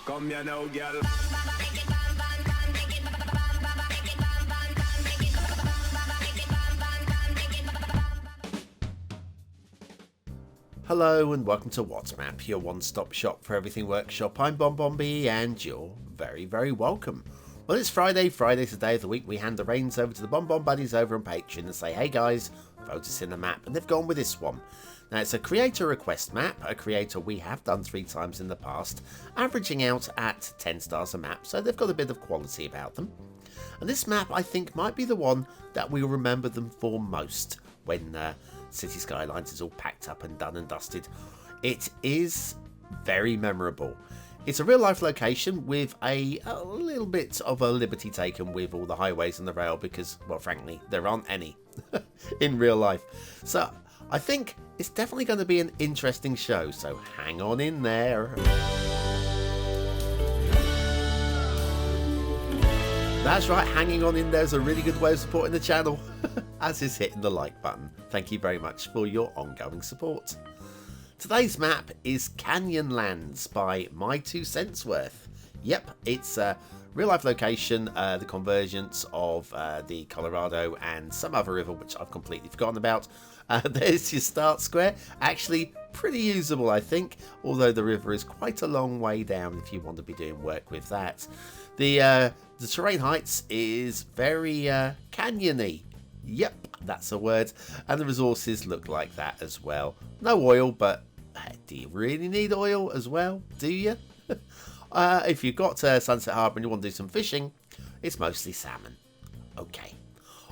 Come here now, girl. Hello and welcome to WhatsMap, your one-stop shop for everything workshop. I'm BonBonB and you're very, very welcome. Well, it's Friday. Friday's the day of the week we hand the reins over to the BonBon buddies over on Patreon and say, hey guys, vote us in the map, and they've gone with this one. Now, it's a creator request map, a creator we have done 3 times in the past, averaging out at 10 stars a map, so they've got a bit of quality about them. And this map, I think, might be the one that we'll remember them for most when Cities Skylines is all packed up and done and dusted. It is very memorable. It's a real life location with a little bit of a liberty taken with all the highways and the rail because, well, frankly, there aren't any in real life. So I think it's definitely going to be an interesting show, so hang on in there. That's right, hanging on in there is a really good way of supporting the channel, as is hitting the like button. Thank you very much for your ongoing support. Today's map is Canyonlands by Mytwo Centsworth. Yep, it's a real life location, the convergence of the Colorado and some other river which I've completely forgotten about. There's your start square, actually pretty usable I think, although the river is quite a long way down if you want to be doing work with that. The terrain heights is very canyony. Yep, that's a word. And the resources look like that as well. No oil, but do you really need oil as well? Do you? If you've got Sunset Harbour and you want to do some fishing, it's mostly salmon. Okay.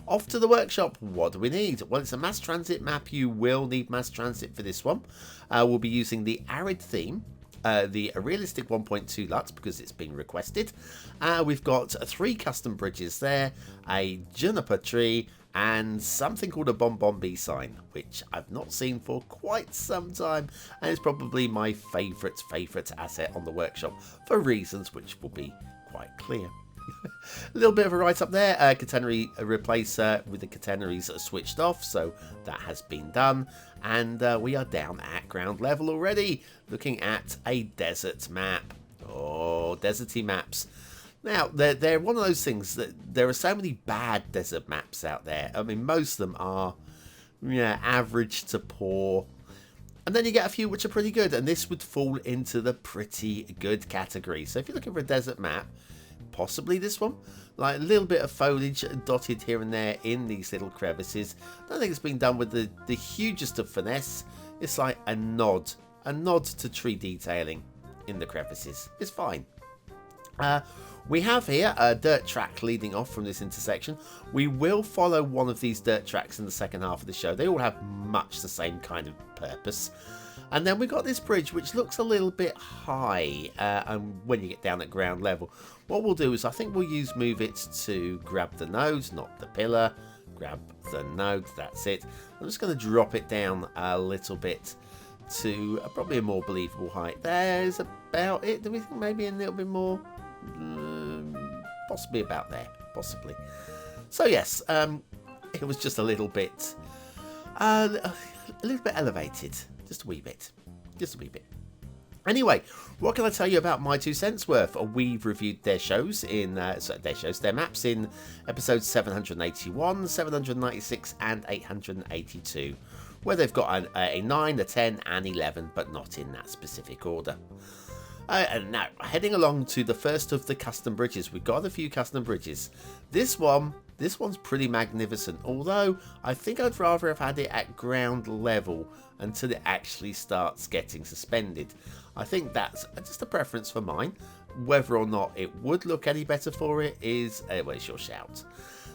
Off to the workshop. What do we need? Well, it's a mass transit map. You will need mass transit for this one. We'll be using the arid theme. The realistic 1.2 LUTs because it's been requested. We've got 3 custom bridges there, a juniper tree, and something called a BonBonB sign, which I've not seen for quite some time, and it's probably my favourite asset on the workshop for reasons which will be quite clear. A little bit of a write up there. Catenary replacer with the catenaries switched off, so that has been done, and we are down at ground level already, looking at a desert map. Oh, deserty maps. Now, they're one of those things that there are so many bad desert maps out there. I mean, most of them are average to poor, and then you get a few which are pretty good, and this would fall into the pretty good category. So if you're looking for a desert map, possibly this one, like a little bit of foliage dotted here and there in these little crevices. I don't think it's been done with the hugest of finesse. It's like a nod to tree detailing in the crevices. It's fine. We have here a dirt track leading off from this intersection. We will follow one of these dirt tracks in the second half of the show. They all have much the same kind of purpose. And then we've got this bridge which looks a little bit high and when you get down at ground level. What we'll do is I think we'll use move it to grab the node, not the pillar. Grab the node, that's it. I'm just going to drop it down a little bit to probably a more believable height. There's about it. Do we think maybe a little bit more? Possibly about there, possibly. So yes, it was just a little bit elevated. Just a wee bit. Anyway, what can I tell you about Mytwo Centsworth? We've reviewed their shows their maps in episodes 781, 796 and 882, where they've got a 9, a 10 and 11, but not in that specific order. And now, heading along to the first of the custom bridges. We've got a few custom bridges. This one's pretty magnificent, although I think I'd rather have had it at ground level until it actually starts getting suspended. I think that's just a preference for mine. Whether or not it would look any better for it is, well, it's your shout.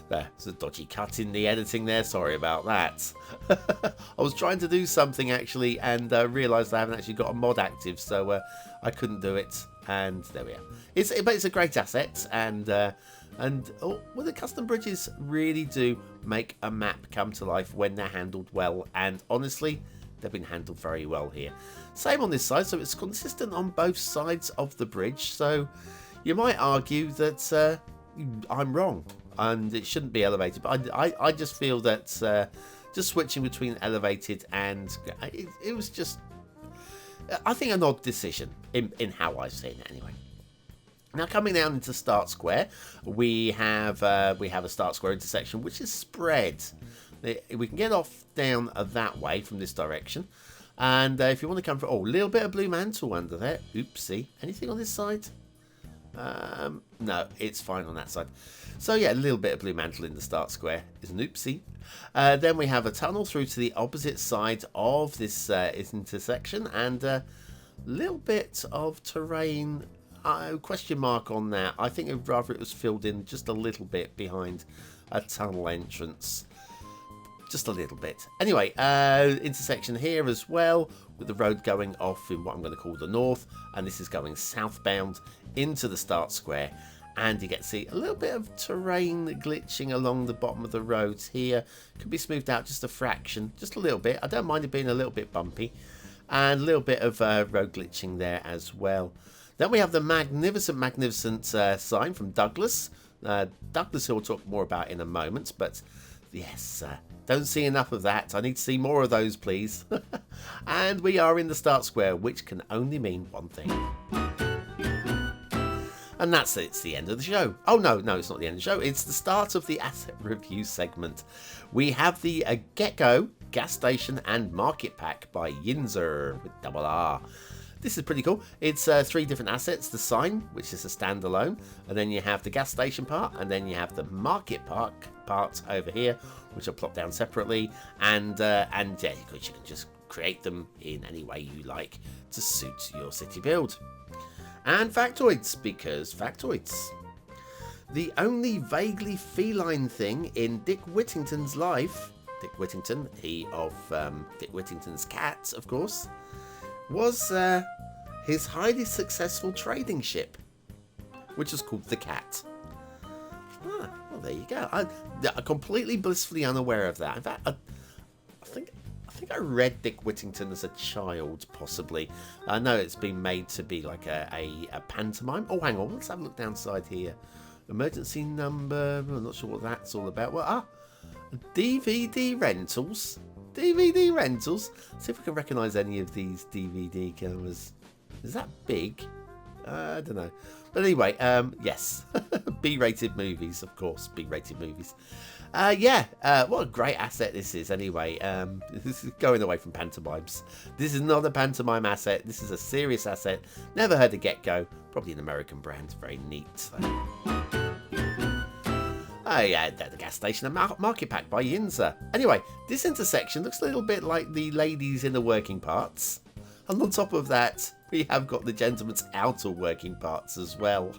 There's a dodgy cut in the editing there, sorry about that. I was trying to do something actually and realised I haven't actually got a mod active, so I couldn't do it, and there we are. But it's a great asset, and well, the custom bridges really do make a map come to life when they're handled well, and honestly, they've been handled very well here. Same on this side, so it's consistent on both sides of the bridge, so you might argue that I'm wrong and it shouldn't be elevated, but I just feel that just switching between elevated and it was just, I think, an odd decision in how I've seen it anyway. Now coming down into Start Square, we have a Start Square intersection which is spread. We can get off down that way from this direction, and if you want to come for a little bit of blue mantle under there. Oopsie. Anything on this side? No, it's fine on that side. So yeah, a little bit of blue mantle in the Start Square is an oopsie. Then we have a tunnel through to the opposite side of this intersection, and a little bit of terrain. Question mark on that. I think I'd rather it was filled in just a little bit behind a tunnel entrance. Just a little bit. Anyway, intersection here as well, with the road going off in what I'm going to call the north, and this is going southbound into the Start Square. And you get to see a little bit of terrain glitching along the bottom of the roads here. Could be smoothed out just a fraction, just a little bit. I don't mind it being a little bit bumpy. And a little bit of road glitching there as well. Then we have the magnificent sign from Douglas. Douglas we'll talk more about in a moment, but yes, don't see enough of that. I need to see more of those, please. And we are in the Start Square, which can only mean one thing. And that's it. It's the end of the show. Oh, no, it's not the end of the show. It's the start of the asset review segment. We have the GetGo gas station and market pack by yinzerr with double R. This is pretty cool. It's 3 different assets. The sign, which is a standalone, and then you have the gas station part, and then you have the market park part over here, which I'll plop down separately. And yeah, you can just create them in any way you like to suit your city build. And factoids, because factoids. The only vaguely feline thing in Dick Whittington's life, Dick Whittington, he of Dick Whittington's cat, of course, was his highly successful trading ship, which is called the Cat. Well, there you go. I'm completely blissfully unaware of that. In fact, I think I read Dick Whittington as a child, possibly. I know it's been made to be like a pantomime. Oh, hang on. Let's have a look downside here. Emergency number. I'm not sure what that's all about. Well, DVD rentals. DVD rentals. See if we can recognise any of these DVD cameras. Is that big? I don't know. But anyway, yes. B-rated movies, of course. B-rated movies. Yeah, what a great asset this is anyway. This is going away from pantomimes. This is not a pantomime asset. This is a serious asset. Never heard of GetGo. Probably an American brand. Very neat. Oh yeah, the gas station and market pack by yinzerr. Anyway, this intersection looks a little bit like the ladies in the working parts. And on top of that, we have got the gentleman's outer working parts as well.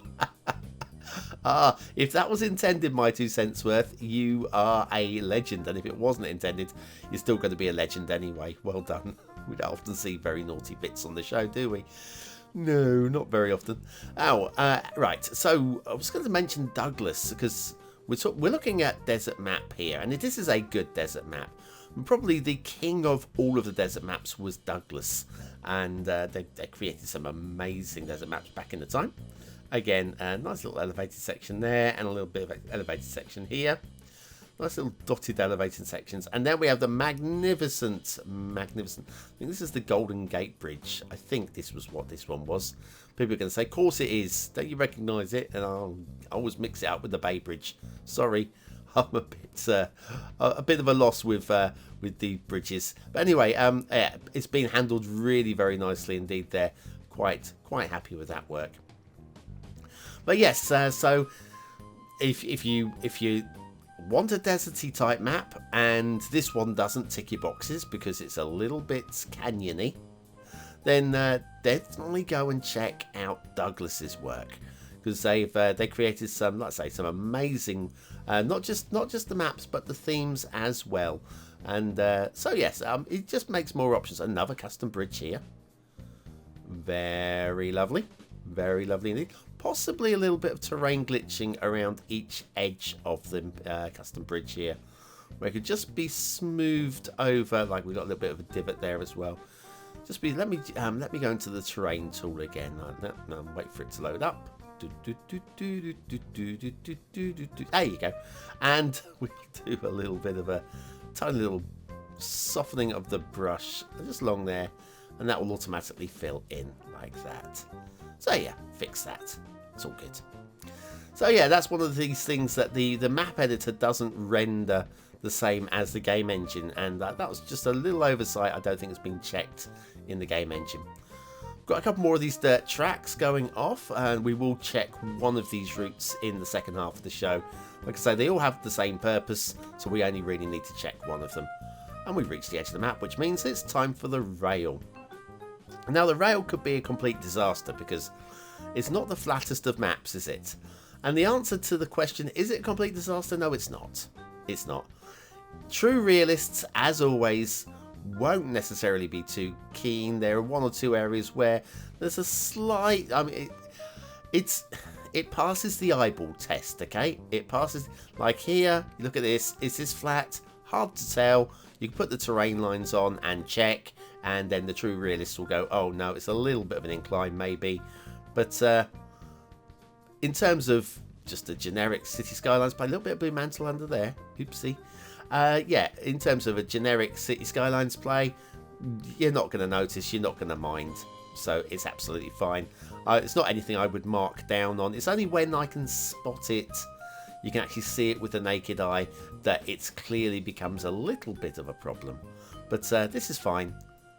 If that was intended, Mytwo Centsworth, you are a legend. And if it wasn't intended, you're still going to be a legend anyway. Well done. We don't often see very naughty bits on the show, do we? No, not very often. Oh, right. So I was going to mention Douglas because we're looking at desert map here. And this is a good desert map. And probably the king of all of the desert maps was Douglas. And they created some amazing desert maps back in the time. Again, a nice little elevated section there and a little bit of elevated section here. Nice little dotted elevated sections. And then we have the magnificent. I think this is the Golden Gate Bridge. I think this was what this one was. People are going to say, of course it is. Don't you recognise it? And I'll always mix it up with the Bay Bridge. Sorry, I'm a bit of a loss with the bridges. But anyway, yeah, it's been handled really very nicely indeed there. Quite happy with that work. But yes, so if you want a deserty type map and this one doesn't tick your boxes because it's a little bit canyony, then definitely go and check out Douglas's work because they created some, let's say, some amazing, not just the maps but the themes as well. And so yes, it just makes more options. Another custom bridge here, very lovely indeed. Possibly a little bit of terrain glitching around each edge of the custom bridge here, where it could just be smoothed over. Like we've got a little bit of a divot there as well. Let me go into the terrain tool again. Wait for it to load up. There you go. And we do a little bit of a tiny little softening of the brush just along there, and that will automatically fill in like that. So yeah, fix that. It's all good. So yeah, that's one of these things that the map editor doesn't render the same as the game engine, and that was just a little oversight. I don't think it's been checked in the game engine. Got a couple more of these dirt tracks going off, and we will check one of these routes in the second half of the show. Like I say, they all have the same purpose, so we only really need to check one of them. And we've reached the edge of the map, which means it's time for the rail. Now, the rail could be a complete disaster because it's not the flattest of maps, is it? And the answer to the question, is it a complete disaster? No, it's not. It's not. True realists, as always, won't necessarily be too keen. There are one or two areas where there's a slight, I mean, it passes the eyeball test, okay? It passes, like here, look at this, is this flat? Hard to tell. You can put the terrain lines on and check, and then the true realists will go, oh no, it's a little bit of an incline maybe. But in terms of just a generic City Skylines play, a little bit of Blue Mantle under there, oopsie. Yeah, in terms of a generic City Skylines play, you're not going to notice, you're not going to mind. So it's absolutely fine. It's not anything I would mark down on. It's only when I can spot it, you can actually see it with the naked eye, that it clearly becomes a little bit of a problem. But this is fine.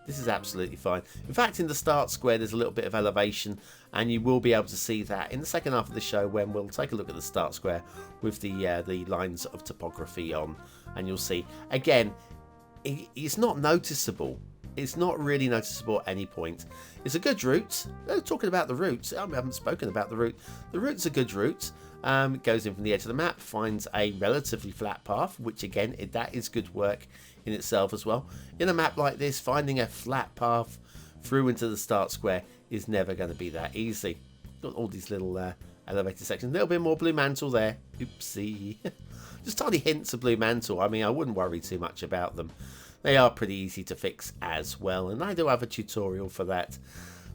This is absolutely fine. In fact, in the start square, there's a little bit of elevation, and you will be able to see that in the second half of the show when we'll take a look at the start square with the lines of topography on, and you'll see, again, it's not noticeable. It's not really noticeable at any point. It's a good route. Talking about the route, I haven't spoken about the route. The route's a good route. It goes in from the edge of the map, finds a relatively flat path, which again, that is good work in itself as well. In a map like this, finding a flat path through into the start square is never going to be that easy. Got all these little elevated sections. A little bit more Blue Mantle there. Oopsie. Just tiny hints of Blue Mantle. I mean, I wouldn't worry too much about them. They are pretty easy to fix as well, and I do have a tutorial for that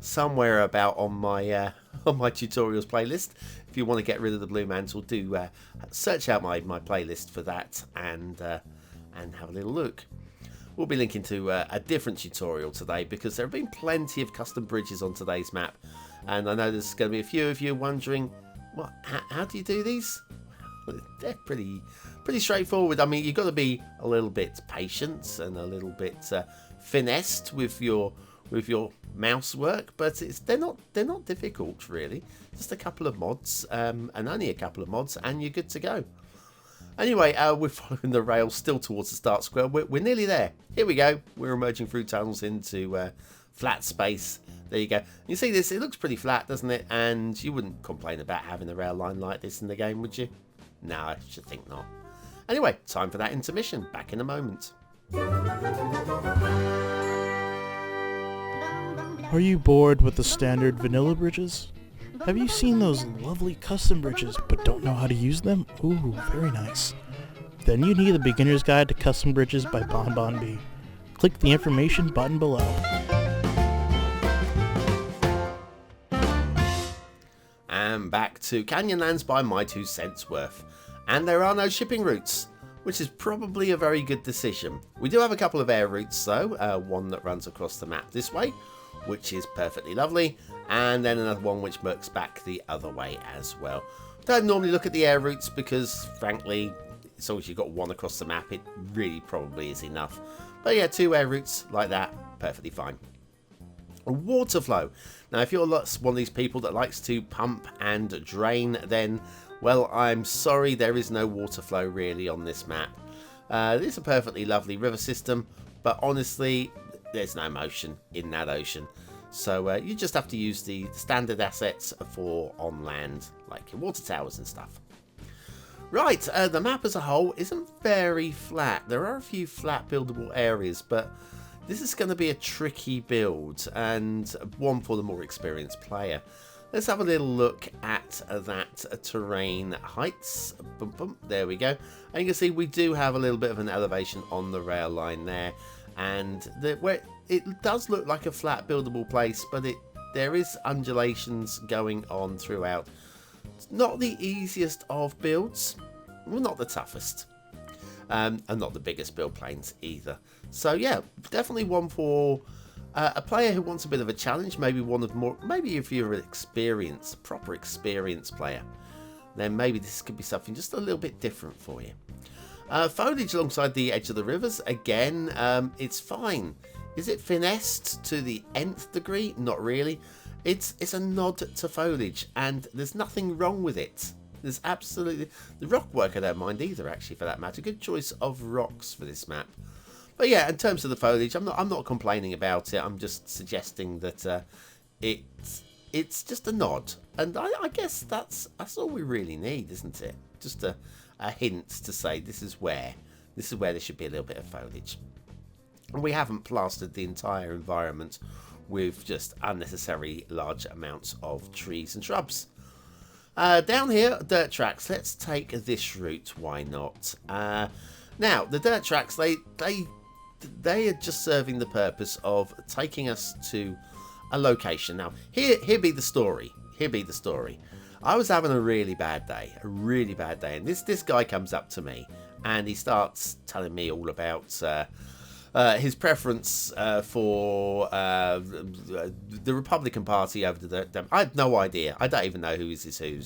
somewhere about on my tutorials playlist. If you want to get rid of the Blue Mantle, do search out my playlist for that and have a little look. We'll be linking to a different tutorial today because there have been plenty of custom bridges on today's map, and I know there's going to be a few of you wondering, what? How do you do these? Well, they're pretty straightforward. I mean, you've got to be a little bit patient and a little bit finessed with your mouse work, but they're not difficult really. Just a couple of mods, and only a couple of mods, and you're good to go. Anyway, we're following the rail still towards the start square. We're nearly there. Here we go. We're emerging through tunnels into flat space. There you go. You see this? It looks pretty flat, doesn't it? And you wouldn't complain about having a rail line like this in the game, would you? No, I should think not. Anyway, time for that intermission. Back in a moment. Are you bored with the standard vanilla bridges? Have you seen those lovely custom bridges but don't know how to use them? Ooh, very nice. Then you need the Beginner's Guide to Custom Bridges by BonBonB. Click the information button below. And back to Canyonlands by Mytwo Centsworth. And there are no shipping routes, which is probably a very good decision. We do have a couple of air routes though, one that runs across the map this way, which is perfectly lovely, and then another one which works back the other way as well. Don't normally look at the air routes because, frankly, as long as you've got one across the map, it really probably is enough. But yeah, two air routes like that, perfectly fine. Water flow. Now, if you're one of these people that likes to pump and drain, then, well, I'm sorry, there is no water flow really on this map. It's a perfectly lovely river system, but honestly, there's no motion in that ocean. So you just have to use the standard assets for on land, like your water towers and stuff. Right, the map as a whole isn't very flat. There are a few flat buildable areas, but this is going to be a tricky build and one for the more experienced player. Let's have a little look at that terrain heights. Boom, boom, there we go. And you can see we do have a little bit of an elevation on the rail line there. And where it does look like a flat buildable place, but there is undulations going on throughout. It's not the easiest of builds, well, not the toughest, and not the biggest build planes either. So yeah, definitely one for A player who wants a bit of a challenge, maybe if you're an proper experienced player, then maybe this could be something just a little bit different for you. Foliage alongside the edge of the rivers, again, it's fine. Is it finessed to the nth degree? Not really. It's a nod to foliage, and there's nothing wrong with it. There's absolutely... The rock work I don't mind either, actually, for that matter. Good choice of rocks for this map. But yeah, in terms of the foliage, I'm not complaining about it. I'm just suggesting that it's just a nod, and I guess that's all we really need, isn't it? Just a hint to say this is where there should be a little bit of foliage. And we haven't plastered the entire environment with just unnecessary large amounts of trees and shrubs. Down here, dirt tracks. Let's take this route. Why not? Now, the dirt tracks, they are just serving the purpose of taking us to a location. Now, here be the story. I was having a really bad day, and this guy comes up to me, and he starts telling me all about his preference for the Republican Party over the... I had no idea. I don't even know who's.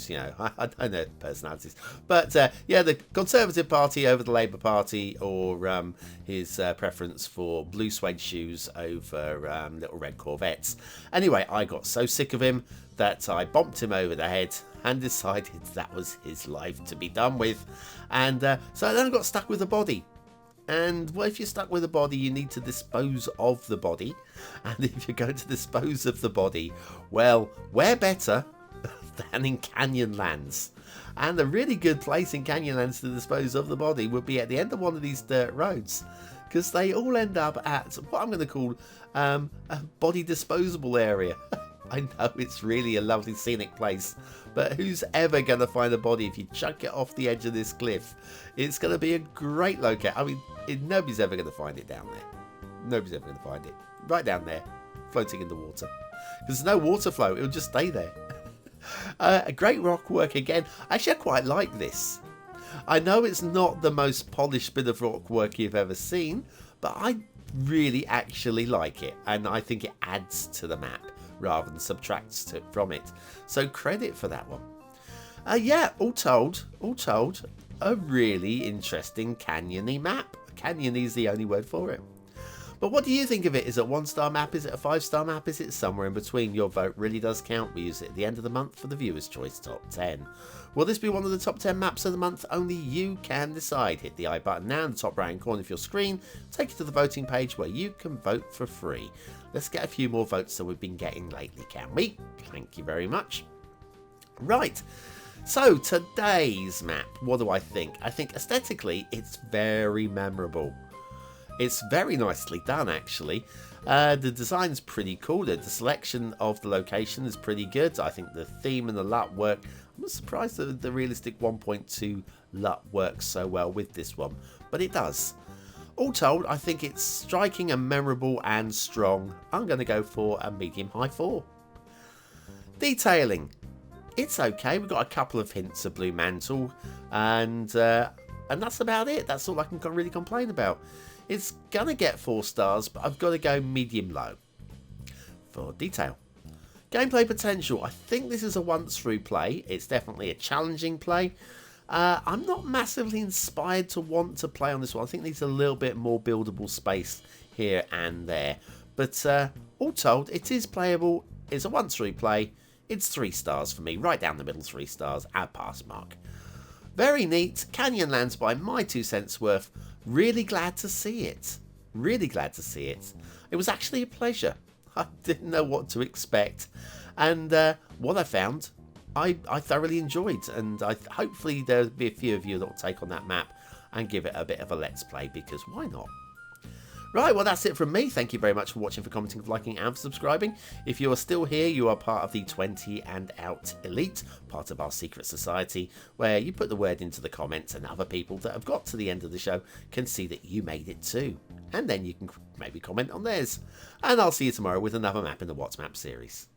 You know, I don't know personalities. But yeah, the Conservative Party over the Labour Party, or his preference for blue suede shoes over little red Corvettes. Anyway, I got so sick of him that I bomped him over the head and decided that was his life to be done with. And so then I got stuck with the body. And well, if you're stuck with a body, you need to dispose of the body. And if you're going to dispose of the body, well, where better than in Canyonlands? And a really good place in Canyonlands to dispose of the body would be at the end of one of these dirt roads, because they all end up at what I'm going to call a body disposable area. I know it's really a lovely scenic place, but who's ever going to find a body if you chuck it off the edge of this cliff? It's going to be a great location. I mean, nobody's ever going to find it down there. Nobody's ever going to find it. Right down there, floating in the water. Because there's no water flow, it'll just stay there. A great rock work again. Actually, I quite like this. I know it's not the most polished bit of rock work you've ever seen, but I really actually like it. And I think it adds to the map rather than subtracts from it. So credit for that one. Yeah, all told, a really interesting canyony map. Canyony is the only word for it. But what do you think of it? Is it a 1-star map? Is it a 5-star map? Is it somewhere in between? Your vote really does count. We use it at the end of the month for the Viewer's Choice Top 10. Will this be one of the top 10 maps of the month? Only you can decide. Hit the I button now in the top right hand corner of your screen. Take you to the voting page where you can vote for free. Let's get a few more votes than we've been getting lately, can we? Thank you very much. Right. So, today's map, what do I think? I think aesthetically, it's very memorable. It's very nicely done, actually. The design's pretty cool. The selection of the location is pretty good. I think the theme and the LUT work. I'm surprised that the realistic 1.2 LUT works so well with this one, but it does. All told, I think it's striking and memorable and strong. I'm going to go for a medium-high 4. Detailing. It's okay. We've got a couple of hints of blue mantle, and that's about it. That's all I can really complain about. It's going to get 4 stars, but I've got to go medium-low for detail. Gameplay potential. I think this is a once-through play. It's definitely a challenging play. I'm not massively inspired to want to play on this one. I think it needs a little bit more buildable space here and there. But all told, it is playable. It's a once-through play. It's 3 stars for me. Right down the middle, 3 stars. At pass mark. Very neat. Canyonlands by Mytwo Centsworth. Really glad to see it. Really glad to see it. It was actually a pleasure. I didn't know what to expect. And what I found, I thoroughly enjoyed. And hopefully there'll be a few of you that will take on that map and give it a bit of a let's play, because why not? Right, well, that's it from me. Thank you very much for watching, for commenting, for liking, and for subscribing. If you are still here, you are part of the 20 and out elite, part of our secret society, where you put the word into the comments and other people that have got to the end of the show can see that you made it too. And then you can maybe comment on theirs. And I'll see you tomorrow with another map in the What's Map series.